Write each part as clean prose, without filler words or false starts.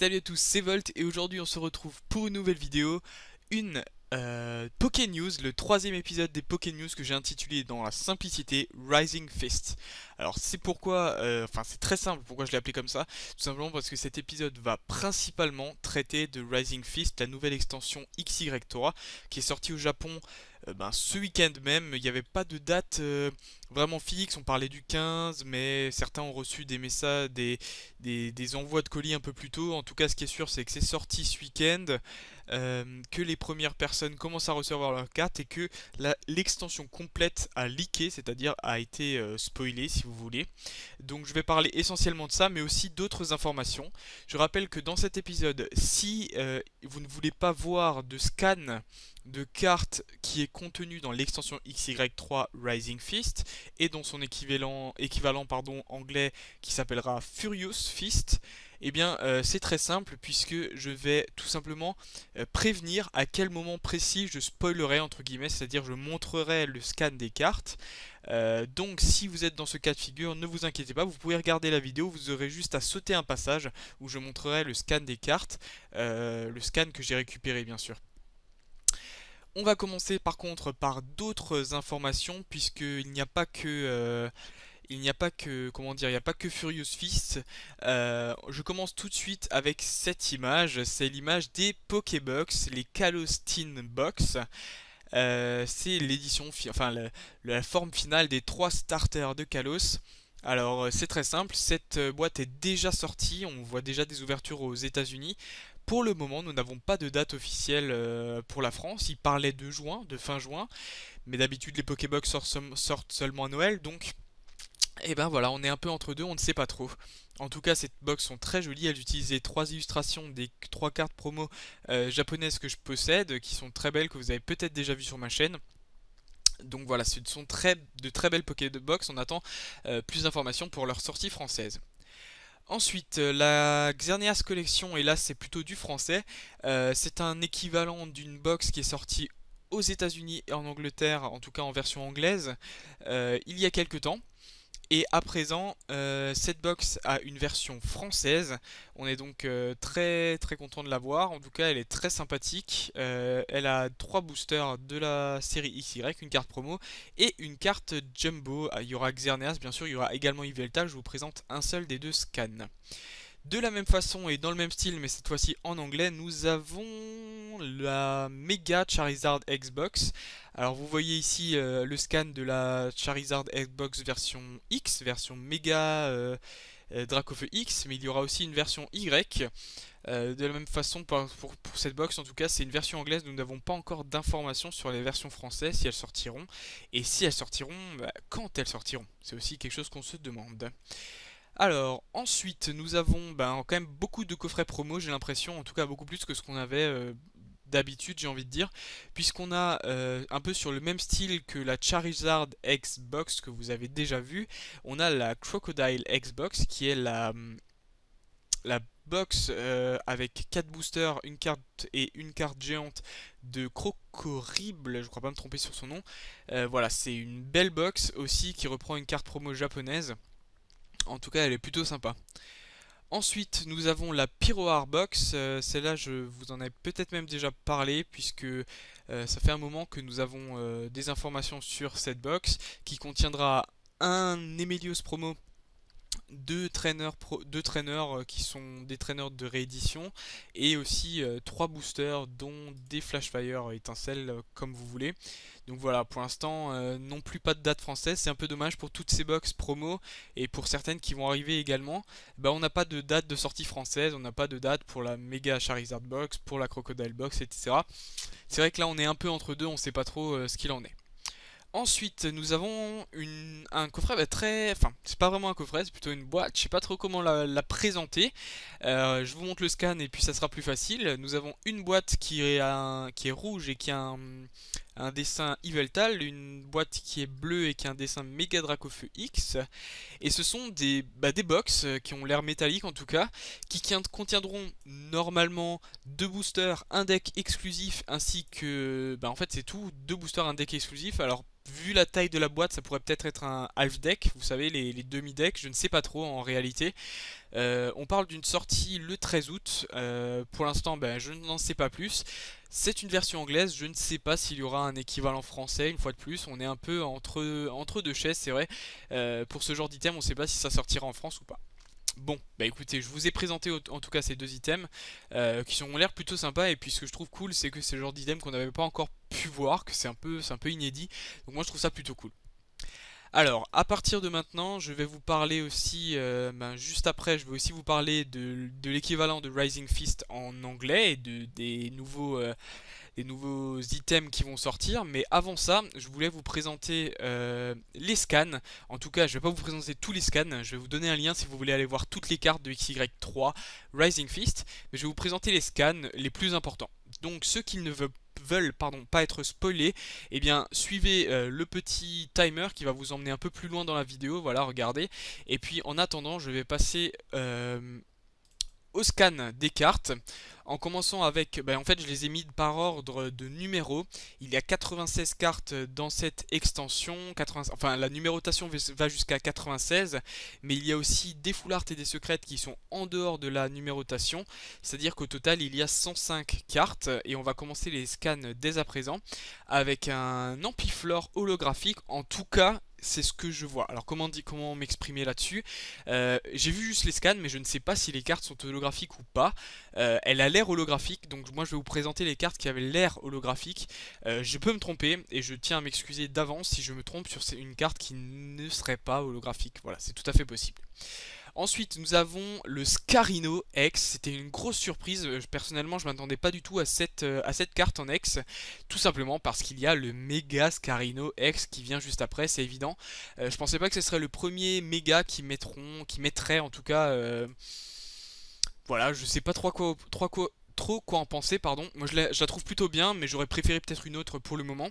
Salut à tous, c'est Volt et aujourd'hui on se retrouve pour une nouvelle vidéo, une Poké News, le troisième épisode des Poké News que j'ai intitulé dans la simplicité Rising Fist. Alors c'est pourquoi, enfin c'est très simple pourquoi je l'ai appelé comme ça, tout simplement parce que cet épisode va principalement traiter de Rising Fist, la nouvelle extension XY3 qui est sortie au Japon ce week-end même. Il n'y avait pas de date vraiment fixe, on parlait du 15, mais certains ont reçu des messages, des envois de colis un peu plus tôt. En tout cas, ce qui est sûr, c'est que c'est sorti ce week-end, que les premières personnes commencent à recevoir leur carte et que l'extension complète a leaké, c'est-à-dire a été spoilée si vous voulez. Donc je vais parler essentiellement de ça, mais aussi d'autres informations. Je rappelle que dans cet épisode, si vous ne voulez pas voir de scan de carte qui est contenu dans l'extension XY3 Rising Fist et dont son équivalent anglais qui s'appellera Furious Fist, eh bien c'est très simple puisque je vais tout simplement prévenir à quel moment précis je spoilerai entre guillemets, c'est-à-dire je montrerai le scan des cartes. Donc si vous êtes dans ce cas de figure, ne vous inquiétez pas, vous pouvez regarder la vidéo, vous aurez juste à sauter un passage où je montrerai le scan des cartes, le scan que j'ai récupéré bien sûr. On va commencer par contre par d'autres informations puisqu'il n'y a pas que comment dire, il n'y a pas que Furious Fist. Je commence tout de suite avec cette image, c'est l'image des Pokébox, les Kalos Teen Box. C'est l'édition, enfin la forme finale des 3 starters de Kalos. Alors c'est très simple, cette boîte est déjà sortie, on voit déjà des ouvertures aux États-Unis. Pour le moment, nous n'avons pas de date officielle pour la France. Il parlait de juin, de fin juin, mais d'habitude les Pokébox sortent seulement à Noël, donc et ben voilà, on est un peu entre deux, on ne sait pas trop. En tout cas, ces box sont très jolies. Elles utilisent les 3 illustrations des 3 cartes promo japonaises que je possède, qui sont très belles, que vous avez peut-être déjà vues sur ma chaîne. Donc voilà, ce sont de très belles Pokébox. On attend plus d'informations pour leur sortie française. Ensuite, la Xerneas Collection, et là c'est plutôt du français. C'est un équivalent d'une box qui est sortie aux États-Unis et en Angleterre, en tout cas en version anglaise, il y a quelques temps. Et à présent, cette box a une version française. On est donc très très content de l'avoir. En tout cas, elle est très sympathique. Elle a 3 boosters de la série XY, une carte promo et une carte Jumbo. Il y aura Xerneas, bien sûr, il y aura également Yveltal. Je vous présente un seul des deux scans. De la même façon et dans le même style, mais cette fois-ci en anglais, nous avons la Mega Charizard Xbox. Alors vous voyez ici le scan de la Charizard Xbox version X, version Mega Dracofeu X, mais il y aura aussi une version Y. De la même façon pour cette box, en tout cas, c'est une version anglaise. Nous n'avons pas encore d'informations sur les versions françaises, si elles sortiront. Et si elles sortiront, quand elles sortiront. C'est aussi quelque chose qu'on se demande. Alors, ensuite, nous avons quand même beaucoup de coffrets promo, j'ai l'impression, en tout cas beaucoup plus que ce qu'on avait d'habitude, j'ai envie de dire, puisqu'on a un peu sur le même style que la Charizard Xbox que vous avez déjà vu, on a la Crocodile Xbox qui est la box avec 4 boosters, une carte et une carte géante de Crocorible, je crois pas me tromper sur son nom. Voilà, c'est une belle box aussi qui reprend une carte promo japonaise. En tout cas, elle est plutôt sympa. Ensuite, nous avons la Pyroar Box. Celle-là, je vous en ai peut-être même déjà parlé, puisque ça fait un moment que nous avons des informations sur cette box, qui contiendra un Emelios promo, deux traîneurs qui sont des traîneurs de réédition, et aussi 3 boosters, dont des Flashfire étincelles, comme vous voulez. Donc voilà, pour l'instant, non plus pas de date française. C'est un peu dommage pour toutes ces box promo et pour certaines qui vont arriver également. On n'a pas de date de sortie française, on n'a pas de date pour la Mega Charizard Box, pour la Crocodile Box, etc. C'est vrai que là, on est un peu entre deux, on ne sait pas trop ce qu'il en est. Ensuite, nous avons un coffret très... Enfin, c'est pas vraiment un coffret, c'est plutôt une boîte. Je sais pas trop comment la présenter. Je vous montre le scan et puis ça sera plus facile. Nous avons une boîte qui est rouge et qui a un dessin Yveltal, une boîte qui est bleue et qui a un dessin Mega Dracofeu X. Et ce sont des box qui ont l'air métalliques en tout cas, qui contiendront normalement 2 boosters, un deck exclusif ainsi que... en fait c'est tout, 2 boosters, un deck exclusif. Alors vu la taille de la boîte, ça pourrait peut-être être un half deck, vous savez, les demi-decks, je ne sais pas trop en réalité. On parle d'une sortie le 13 août. Pour l'instant, ben, je n'en sais pas plus. C'est une version anglaise, je ne sais pas s'il y aura un équivalent français, une fois de plus, on est un peu entre deux chaises, c'est vrai. Pour ce genre d'item, on ne sait pas si ça sortira en France ou pas. Bon, bah écoutez, je vous ai présenté en tout cas ces deux items qui ont l'air plutôt sympas, et puis ce que je trouve cool, c'est que c'est le genre d'item qu'on n'avait pas encore pu voir, que c'est un peu inédit, donc moi je trouve ça plutôt cool. Alors, à partir de maintenant, je vais vous parler aussi, juste après, je vais aussi vous parler de l'équivalent de Rising Fist en anglais et des nouveaux items qui vont sortir. Mais avant ça, je voulais vous présenter les scans. En tout cas, je vais pas vous présenter tous les scans. Je vais vous donner un lien si vous voulez aller voir toutes les cartes de XY3 Rising Fist. Mais je vais vous présenter les scans les plus importants. Donc, ceux qui ne veulent pas être spoilés, eh bien suivez le petit timer qui va vous emmener un peu plus loin dans la vidéo, voilà, regardez. Et puis en attendant, je vais passer au scan des cartes en commençant avec, en fait je les ai mis par ordre de numéro. Il y a 96 cartes dans cette extension, enfin la numérotation va jusqu'à 96, mais il y a aussi des full art et des secrètes qui sont en dehors de la numérotation, c'est à dire qu'au total il y a 105 cartes. Et on va commencer les scans dès à présent avec un ampiflore holographique. En tout cas c'est ce que je vois. Alors comment m'exprimer là-dessus? J'ai vu juste les scans, mais je ne sais pas si les cartes sont holographiques ou pas. Elle a l'air holographique, donc moi je vais vous présenter les cartes qui avaient l'air holographique. Je peux me tromper, et je tiens à m'excuser d'avance si je me trompe sur une carte qui ne serait pas holographique. Voilà, c'est tout à fait possible. Ensuite, nous avons le Scarino X. C'était une grosse surprise. Personnellement, je m'attendais pas du tout à cette carte en X. Tout simplement parce qu'il y a le méga Scarino X qui vient juste après, c'est évident. Je pensais pas que ce serait le premier méga qui mettrait en tout cas. Voilà, je sais pas trop quoi en penser, pardon. Moi, je la trouve plutôt bien, mais j'aurais préféré peut-être une autre pour le moment.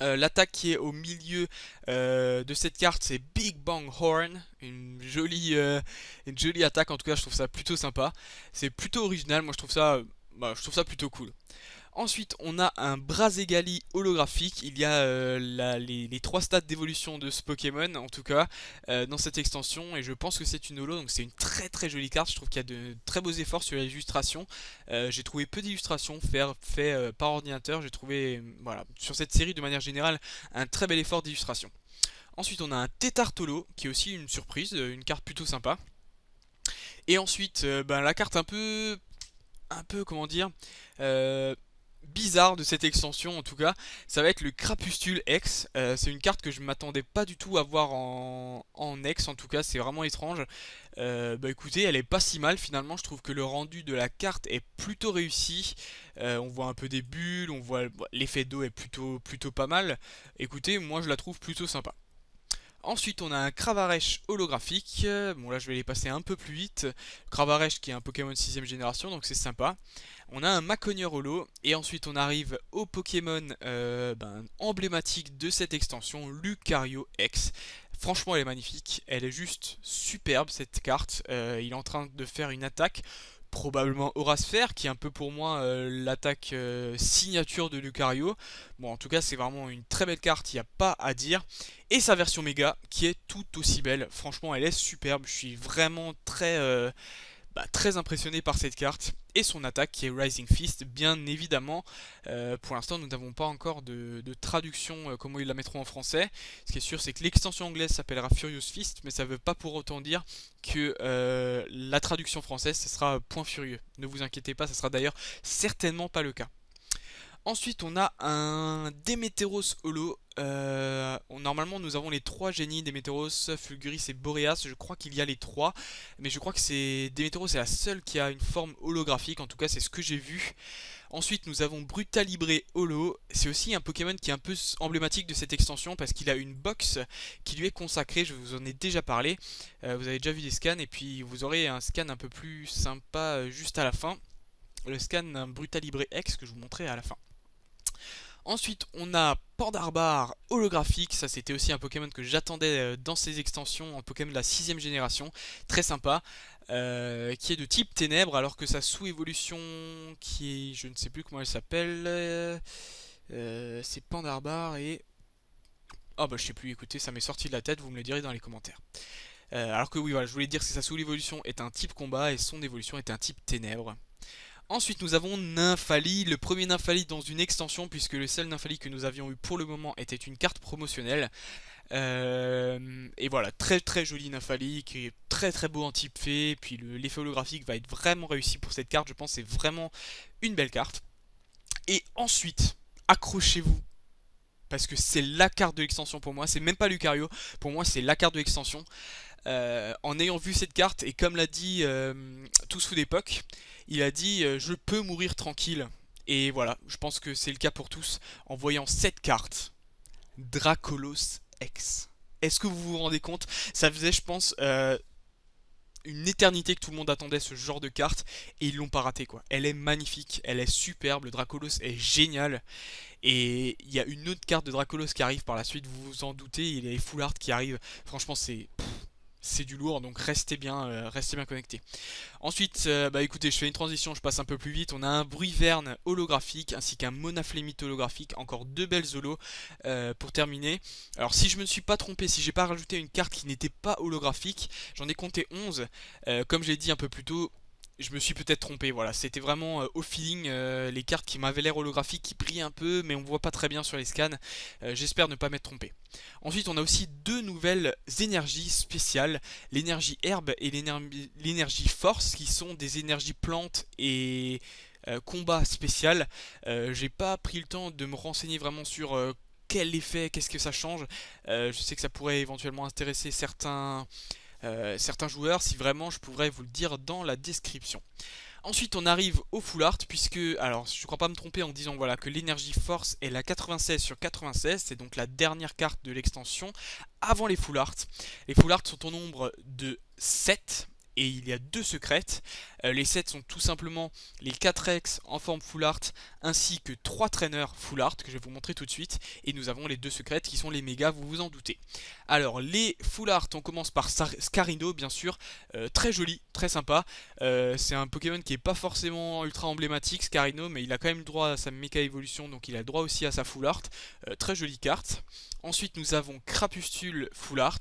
L'attaque qui est au milieu de cette carte, c'est Big Bang Horn, une jolie attaque. En tout cas je trouve ça plutôt sympa, c'est plutôt original, moi je trouve ça plutôt cool. Ensuite, on a un Brazegali holographique. Il y a les 3 stades d'évolution de ce Pokémon, en tout cas, dans cette extension. Et je pense que c'est une holo, donc c'est une très très jolie carte. Je trouve qu'il y a de très beaux efforts sur l'illustration. J'ai trouvé peu d'illustrations fait par ordinateur. J'ai trouvé, voilà, sur cette série de manière générale, un très bel effort d'illustration. Ensuite, on a un Tétartolo, qui est aussi une surprise, une carte plutôt sympa. Et ensuite, la carte comment dire, euh, bizarre de cette extension en tout cas, ça va être le Crapustule X. C'est une carte que je m'attendais pas du tout à voir en X, en tout cas c'est vraiment étrange. Écoutez, elle est pas si mal finalement, je trouve que le rendu de la carte est plutôt réussi. On voit un peu des bulles, on voit l'effet d'eau est plutôt pas mal. Écoutez, moi je la trouve plutôt sympa. Ensuite, on a un Cravaresh holographique. Bon, là, je vais les passer un peu plus vite. Cravaresh qui est un Pokémon 6ème génération, donc c'est sympa. On a un Maconier holo. Et ensuite, on arrive au Pokémon emblématique de cette extension, Lucario X. Franchement, elle est magnifique. Elle est juste superbe, cette carte. Il est en train de faire une attaque. Probablement Aura Sphère, qui est un peu pour moi l'attaque signature de Lucario. Bon, en tout cas, c'est vraiment une très belle carte, il n'y a pas à dire. Et sa version méga, qui est tout aussi belle. Franchement, elle est superbe. Je suis vraiment très impressionné par cette carte. Et son attaque, qui est Rising Fist, bien évidemment. Pour l'instant, nous n'avons pas encore de traduction, comment ils la mettront en français. Ce qui est sûr, c'est que l'extension anglaise s'appellera Furious Fist, mais ça ne veut pas pour autant dire que la traduction française, ce sera Point Furieux. Ne vous inquiétez pas, ce sera d'ailleurs certainement pas le cas. Ensuite, on a un Démétéros holo. Normalement, nous avons les 3 génies, Démétéros, Fulguris et Boreas. Je crois qu'il y a les 3, mais je crois que Démétéros est la seule qui a une forme holographique. En tout cas, c'est ce que j'ai vu. Ensuite, nous avons Brutalibré holo. C'est aussi un Pokémon qui est un peu emblématique de cette extension parce qu'il a une box qui lui est consacrée. Je vous en ai déjà parlé. Vous avez déjà vu des scans, et puis vous aurez un scan un peu plus sympa juste à la fin. Le scan d'un Brutalibré X que je vous montrerai à la fin. Ensuite, on a Pandarbar holographique. Ça, c'était aussi un Pokémon que j'attendais dans ces extensions, un Pokémon de la 6ème génération. Très sympa. Qui est de type ténèbres, alors que sa sous-évolution, qui est, je ne sais plus comment elle s'appelle, c'est Pandarbar et... Ah bah je sais plus, écoutez, ça m'est sorti de la tête, vous me le direz dans les commentaires. Alors que oui, voilà, je voulais dire que sa sous évolution est un type combat et son évolution est un type ténèbres. Ensuite, nous avons Nymphali, le premier Nymphali dans une extension, puisque le seul Nymphali que nous avions eu pour le moment était une carte promotionnelle. Et voilà, très très joli Nymphali, qui est très très beau en type fée, puis l'effet holographique va être vraiment réussi pour cette carte, je pense que c'est vraiment une belle carte. Et ensuite, accrochez-vous, parce que c'est la carte de l'extension pour moi, c'est même pas Lucario, pour moi c'est la carte de l'extension. En ayant vu cette carte, et comme l'a dit Tous Sous d'époque, il a dit je peux mourir tranquille. Et voilà, je pense que c'est le cas pour tous en voyant cette carte, Dracolos X. Est-ce que vous vous rendez compte? Ça faisait, je pense, une éternité que tout le monde attendait ce genre de carte et ils l'ont pas raté quoi. Elle est magnifique, elle est superbe, le Dracolos est génial. Et il y a une autre carte de Dracolos qui arrive par la suite, vous vous en doutez, il y a les Full Art qui arrivent. Franchement, c'est du lourd, donc restez bien connectés. Ensuite, bah écoutez, je fais une transition, je passe un peu plus vite. On a un Bruiverne holographique ainsi qu'un Monaflémite holographique. Encore deux belles holos pour terminer. Alors si je me suis pas trompé, si j'ai pas rajouté une carte qui n'était pas holographique, j'en ai compté 11. Comme j'ai dit un peu plus tôt, je me suis peut-être trompé, voilà, c'était vraiment au feeling, les cartes qui m'avaient l'air holographiques qui brillent un peu, mais on voit pas très bien sur les scans, j'espère ne pas m'être trompé. Ensuite on a aussi deux nouvelles énergies spéciales, l'énergie herbe et l'énergie force, qui sont des énergies plantes et combat spécial. J'ai pas pris le temps de me renseigner vraiment sur quel effet, qu'est-ce que ça change. Je sais que ça pourrait éventuellement intéresser certains joueurs, si vraiment je pourrais vous le dire dans la description. Ensuite on arrive au Full Art, puisque, alors je ne crois pas me tromper en disant voilà que l'énergie force est la 96 sur 96, c'est donc la dernière carte de l'extension avant les Full Art. Les Full Art sont au nombre de 7. Et il y a deux secrètes. Les 7 sont tout simplement les 4X en forme Full Art ainsi que 3 traîneurs Full Art que je vais vous montrer tout de suite. Et nous avons les deux secrètes qui sont les mégas, vous vous en doutez. Alors les Full Art, on commence par Scarino bien sûr. Très joli, très sympa. C'est un Pokémon qui est pas forcément ultra emblématique, Scarino, mais il a quand même le droit à sa méga évolution, donc il a le droit aussi à sa Full Art. Très jolie carte. Ensuite nous avons Crapustule Full Art.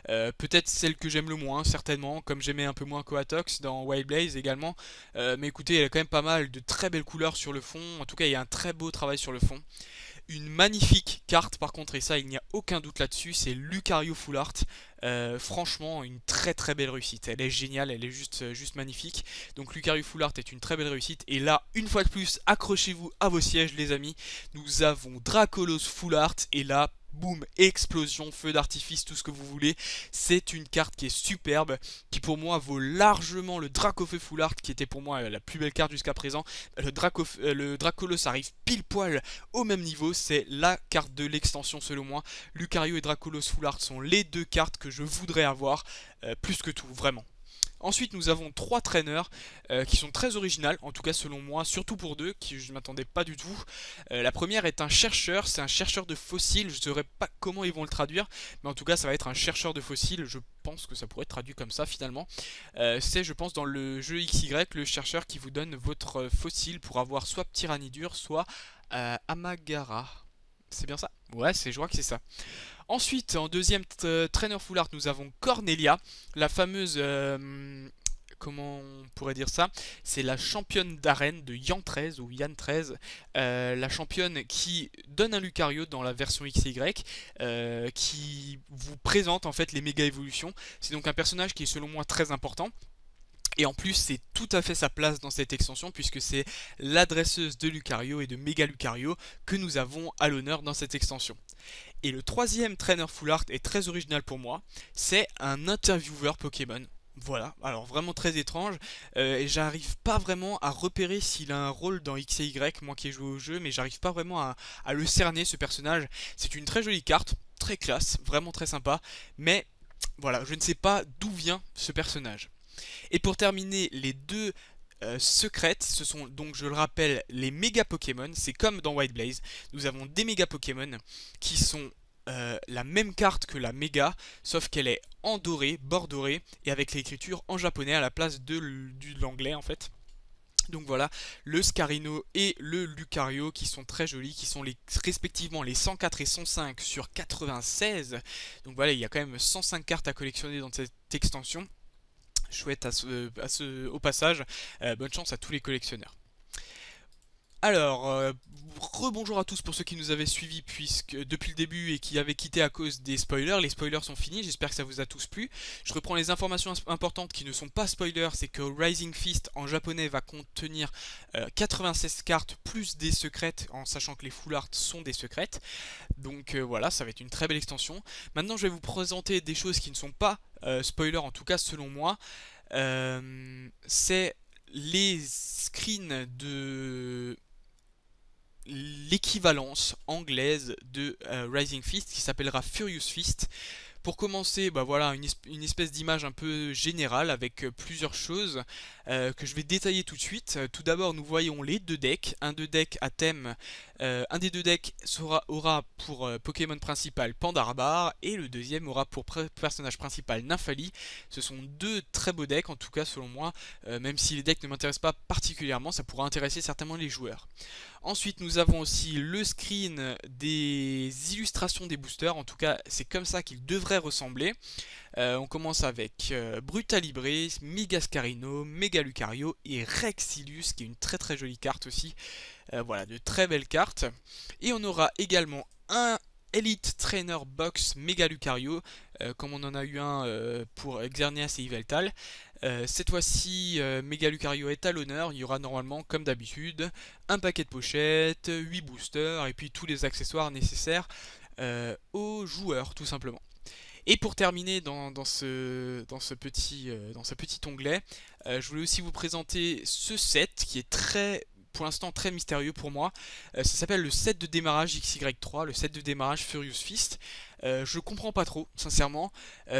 Peut-être celle que j'aime le moins, certainement, comme j'aimais un peu moins Coatox dans Wild Blaze également. Mais écoutez, elle a quand même pas mal de très belles couleurs sur le fond. En tout cas, il y a un très beau travail sur le fond. Une magnifique carte par contre, et ça il n'y a aucun doute là-dessus, c'est Lucario Full Art. Franchement, une très très belle réussite. Elle est géniale, elle est juste magnifique. Donc Lucario Full Art est une très belle réussite. Et là, une fois de plus, accrochez-vous à vos sièges les amis. Nous avons Dracolos Full Art et là, boum, explosion, feu d'artifice, tout ce que vous voulez. C'est une carte qui est superbe, qui pour moi vaut largement le Dracofeu Full Art, qui était pour moi la plus belle carte jusqu'à présent. Le Dracolos arrive pile poil au même niveau, c'est la carte de l'extension selon moi. Lucario et Dracolos Full Art sont les deux cartes que je voudrais avoir, plus que tout, vraiment. Ensuite nous avons trois traîneurs qui sont très originales, en tout cas selon moi, surtout pour deux, qui je ne m'attendais pas du tout. La première est un chercheur, c'est un chercheur de fossiles, je ne saurais pas comment ils vont le traduire, mais en tout cas ça va être un chercheur de fossiles, je pense que ça pourrait être traduit comme ça finalement. C'est je pense dans le jeu XY, le chercheur qui vous donne votre fossile pour avoir soit Tyranidur, soit Amagara. C'est bien ça? Ouais, je crois que c'est ça. Ensuite, en deuxième trainer full art, nous avons Cornelia, la fameuse, comment on pourrait dire ça? C'est la championne d'arène de Yan 13 ou Yann 13, la championne qui donne un Lucario dans la version XY, qui vous présente en fait les méga évolutions. C'est donc un personnage qui est selon moi très important. Et en plus, c'est tout à fait sa place dans cette extension puisque c'est l'adresseuse de Lucario et de Mega Lucario que nous avons à l'honneur dans cette extension. Et le troisième trainer full art est très original pour moi, c'est un intervieweur Pokémon. Voilà, alors vraiment très étrange, et j'arrive pas vraiment à repérer s'il a un rôle dans X et Y, moi qui ai joué au jeu, mais j'arrive pas vraiment à le cerner ce personnage. C'est une très jolie carte, très classe, vraiment très sympa, mais voilà, je ne sais pas d'où vient ce personnage. Et pour terminer, les deux secrètes, ce sont donc, je le rappelle, les méga Pokémon. C'est comme dans White Blaze, nous avons des méga Pokémon qui sont la même carte que la méga, sauf qu'elle est en doré, bord doré, et avec l'écriture en japonais à la place de l'anglais en fait. Donc voilà, le Scarino et le Lucario qui sont très jolis, qui sont respectivement les 104 et 105 sur 96. Donc voilà, il y a quand même 105 cartes à collectionner dans cette extension. Chouette au passage, bonne chance à tous les collectionneurs. Alors, rebonjour à tous pour ceux qui nous avaient suivis depuis le début et qui avaient quitté à cause des spoilers. Les spoilers sont finis, j'espère que ça vous a tous plu. Je reprends les informations importantes qui ne sont pas spoilers, c'est que Rising Fist en japonais va contenir 96 cartes plus des secrètes, en sachant que les full art sont des secrètes. Donc voilà, ça va être une très belle extension. Maintenant, je vais vous présenter des choses qui ne sont pas spoilers, en tout cas selon moi. C'est les screens de l'équivalence anglaise de Rising Fist qui s'appellera Furious Fist. Pour commencer, bah voilà, une espèce d'image un peu générale avec plusieurs choses que je vais détailler tout de suite. Tout d'abord, nous voyons les deux decks. Un deux decks à thème, un des deux decks aura pour Pokémon principal Pandarbar et le deuxième aura pour personnage principal Nymphali. Ce sont deux très beaux decks, en tout cas selon moi, même si les decks ne m'intéressent pas particulièrement, ça pourra intéresser certainement les joueurs. Ensuite, nous avons aussi le screen des illustrations des boosters. En tout cas, c'est comme ça qu'ils devraient ressembler. On commence avec Brutalibre, Megascarino, Megalucario et Rexilus, qui est une très très jolie carte aussi. Voilà, de très belles cartes. Et on aura également un Elite Trainer Box Megalucario, comme on en a eu un pour Xerneas et Yveltal. Cette fois-ci, Megalucario est à l'honneur. Il y aura normalement, comme d'habitude, un paquet de pochettes, 8 boosters et puis tous les accessoires nécessaires aux joueurs, tout simplement. Et pour terminer dans ce petit onglet, je voulais aussi vous présenter ce set qui est pour l'instant très mystérieux pour moi. Ça s'appelle le set de démarrage XY3, le set de démarrage Furious Fist. Je comprends pas trop, sincèrement.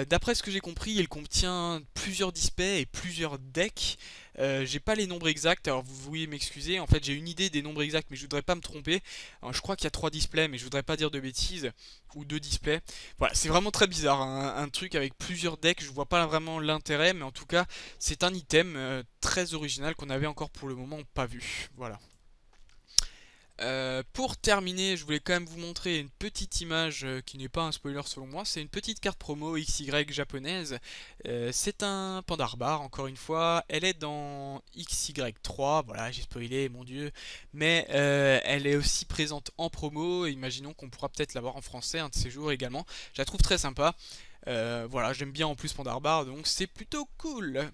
D'après ce que j'ai compris, il contient plusieurs displays et plusieurs decks. J'ai pas les nombres exacts, alors vous vouliez m'excuser. En fait, j'ai une idée des nombres exacts, mais je voudrais pas me tromper. Alors, je crois qu'il y a 3 displays, mais je voudrais pas dire de bêtises. Ou 2 displays. Voilà, c'est vraiment très bizarre. Un truc avec plusieurs decks, je vois pas vraiment l'intérêt, mais en tout cas, c'est un item très original qu'on avait encore pour le moment pas vu. Voilà. Pour terminer, je voulais quand même vous montrer une petite image qui n'est pas un spoiler selon moi. C'est une petite carte promo XY japonaise. C'est un Pandarbar, encore une fois. Elle est dans XY3. Voilà, j'ai spoilé, mon dieu. Mais elle est aussi présente en promo. Imaginons qu'on pourra peut-être l'avoir en français un de ces jours également. Je la trouve très sympa. Voilà, j'aime bien en plus Pandarbar, donc c'est plutôt cool.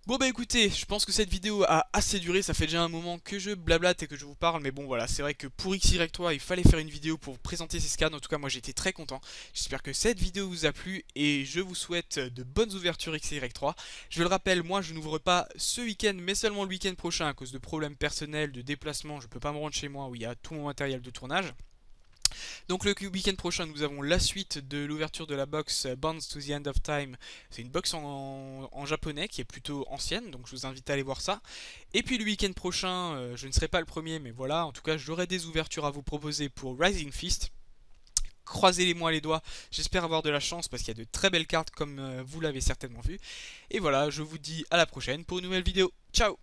Bon bah écoutez, je pense que cette vidéo a assez duré, ça fait déjà un moment que je blablate et que je vous parle, mais bon voilà, c'est vrai que pour XY3, il fallait faire une vidéo pour vous présenter ces scans, en tout cas moi j'étais très content. J'espère que cette vidéo vous a plu et je vous souhaite de bonnes ouvertures XY3. Je le rappelle, moi je n'ouvre pas ce week-end, mais seulement le week-end prochain à cause de problèmes personnels, de déplacement, je peux pas me rendre chez moi où il y a tout mon matériel de tournage. Donc le week-end prochain, nous avons la suite de l'ouverture de la box Bonds to the End of Time. C'est une box en japonais qui est plutôt ancienne, donc je vous invite à aller voir ça. Et puis le week-end prochain, je ne serai pas le premier, mais voilà, en tout cas j'aurai des ouvertures à vous proposer pour Rising Fist. Croisez-les-moi les doigts, j'espère avoir de la chance parce qu'il y a de très belles cartes comme vous l'avez certainement vu. Et voilà, je vous dis à la prochaine pour une nouvelle vidéo. Ciao!